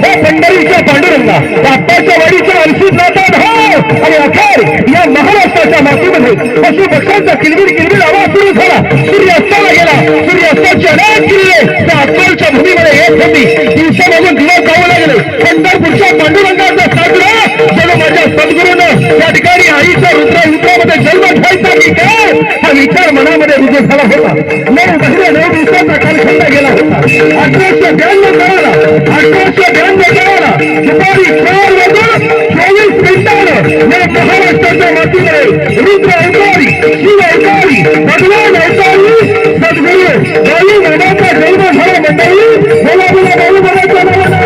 या पंढरीच्या पांडुरंगा बाप्पाच्या वाडीच्या अंशीत जातात हो. आणि अखेर या महाराष्ट्राच्या मातीमध्ये पशु पक्ष्यांचा किलबिल किलबिल आवाज सुरू झाला. सूर्यास्ताला गेला. सूर्यास्ताची अनेक किल्ले त्या अक्कलच्या भूमीमध्ये येत होती. दिवसामधून दिवस जाऊ लागले. पंढरपूरच्या पांडुरंगाचा साजरा जणू माझ्या सद्गुरूनं त्या ठिकाणी आईच्या रुद्रामध्ये जन्म घ्यायचा की काय हा विचार मनामध्ये रुजू झाला होता. 9 दिवसाचा कालखंड गेला होता. 1892 कराला दुपारी 4 वाजून 24 मिनिटांना या महाराष्ट्राच्या मातीमध्ये रुद्र अवतारी, शिव अवतारी, भगवान अवतारी सद्गुरू बाळू मामाचा जन्म झाला. मंडळी बोला बोला बाळू मामाच्या नावानं.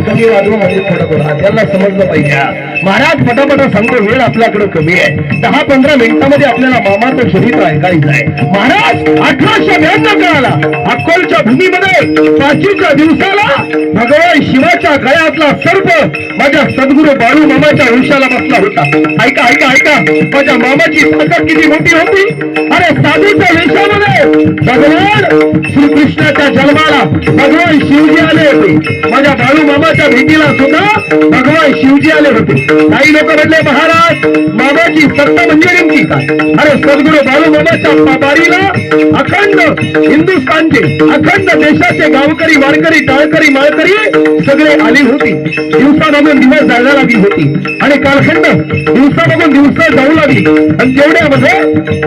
कमी वाजवा म्हणजे थोडं त्याला समजलं पाहिजे. महाराज पटापटा सांगतो, वेळ आपल्याकडे कमी आहे. 10-15 मिनिटांमध्ये आपल्याला मामाचं चरित्र ऐकायचं आहे. महाराज 1892 काळाला अक्कोलच्या भूमीमध्ये 5च्या दिवसाला भगवान शिवाच्या गळ्यातला सर्प माझ्या सद्गुरू बाळू मामाच्या वंशाला बसला होता. ऐका ऐका ऐका माझ्या मामाची ताकद किती मोठी होती. अरे साधूच्या वेशामध्ये भगवान श्रीकृष्णाच्या जन्माला भगवान शिवजी आले होते. माझ्या बाळू मामाच्या भेटीला सुद्धा भगवान शिवजी आले होते. काही लोक म्हणले महाराज मामाची सत्ता म्हणजे नेमकी काय. अरे सद्गुरू बाळू मामाच्या बारीला अखंड हिंदुस्थानचे अखंड देशाचे गावकरी वारकरी टाळकरी माळकरी सगळे आली होती. दिवसामागून दिवस जायला लागली होती आणि कालखंड दिवसामागून दिवस जाऊ लागली. आणि तेवढ्यामध्ये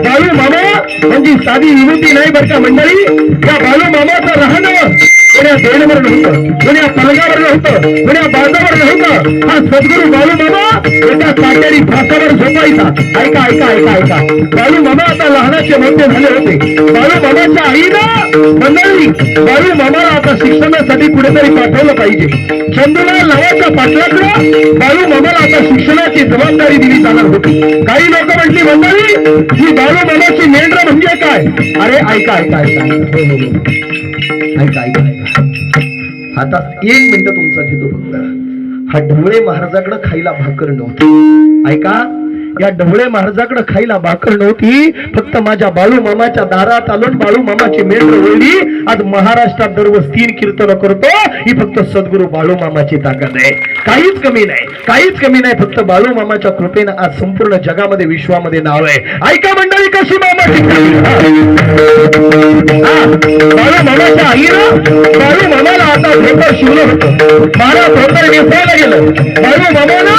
बाळू मामा म्हणजे साधी विभूती नाही बरं का मंडळी. या बाळू मामाचं राहणं कोण्या बेडवर नव्हतं, कोण्या पलगावर नव्हतं, कोण्या बाजावर नव्हतं. हा सद्गुरू बाळू मामा एका काटेरी फासावर झोपायचा. ऐका ऐका ऐका ऐका बाळू मामा आता लहानाचे मोठे झाले होते. बाळू मामाच्या आईनं मंडळी बाळू मामाला आता शिक्षणासाठी कुठेतरी पाठवलं पाहिजे. चंदूलाल नावाच्या पाटलाकडं बाळू मामाला आता शिक्षणाची जबाबदारी दिली जाणार होती. काही लोक म्हटली मंडळी ही बाळू मामाची मेंढर म्हणजे काय. अरे ऐका ऐका ऐका ऐका ऐका ऐका आता 1 मिनिट तुमचा घेतो फक्त. हा ढवळे महाराजाकडे खायला भाकर नव्हती. ऐका या ढवळे महाराजाकडे खायला भाकर नव्हती. फक्त माझ्या बाळू मामाच्या दारात आलो बाळू मामाची मेंढर ओळली. आज महाराष्ट्रात दररोज 3 कीर्तन करतो. ही फक्त सद्गुरू बाळू मामाची ताकद आहे. काहीच कमी नाही, काहीच कमी नाही. फक्त बाळू मामाच्या कृपेनं आज संपूर्ण जगामध्ये विश्वामध्ये नाव आहे. ऐका मंडळी कशी मामाची बाळू मामाच्या आईनं बाळू मामाला आता धोतर शिवलं होतं. मला धोतर नेसायला गेलं. बाळू मामानं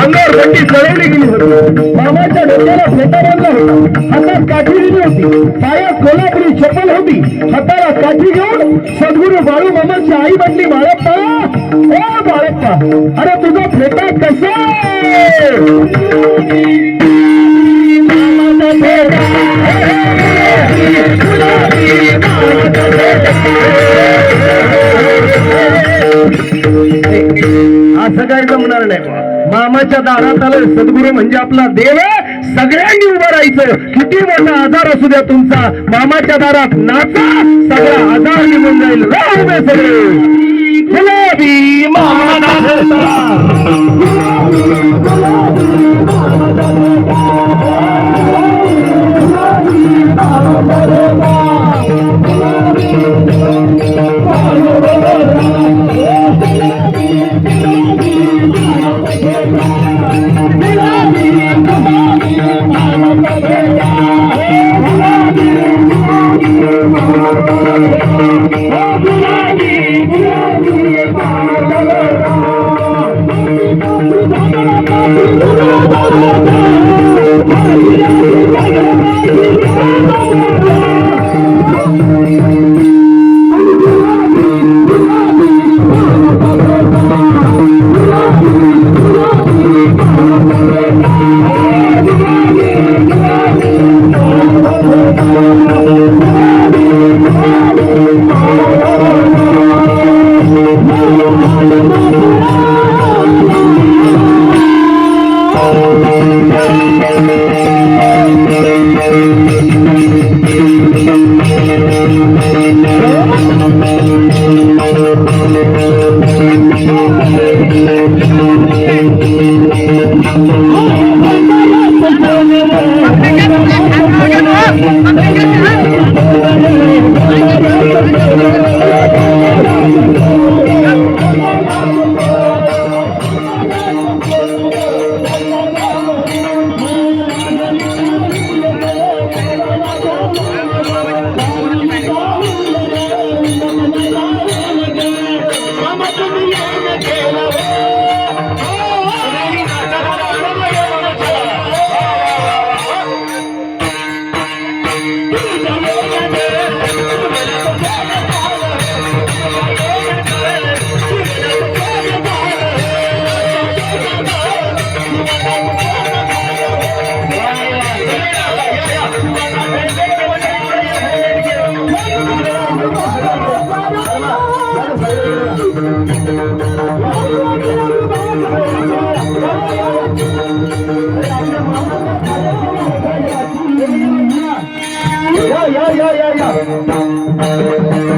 अंगावर बंडी चढवली गेली होती. मामाच्या डोक्याला फेटा बांधला होता. हातात काठी दिली होती. पायात कोल्हापुरी चप्पल होती. हाताला काठी घेऊन सद्गुरू बाळू मामाची आई म्हटली बाळप्पा ओ बाळप्पा अरे तुझा फेटा कसा असं काय जमणार नाही. मामाच्या दारात आलं सद्गुरू म्हणजे आपला देव. सगळ्यांनी उभं राहायचं. किती मोठा आजार असू द्या तुमचा मामाच्या दारात नाचा. सगळा आजार निघून जाईल. उभे सगळे गुलाबी मामा या या या या या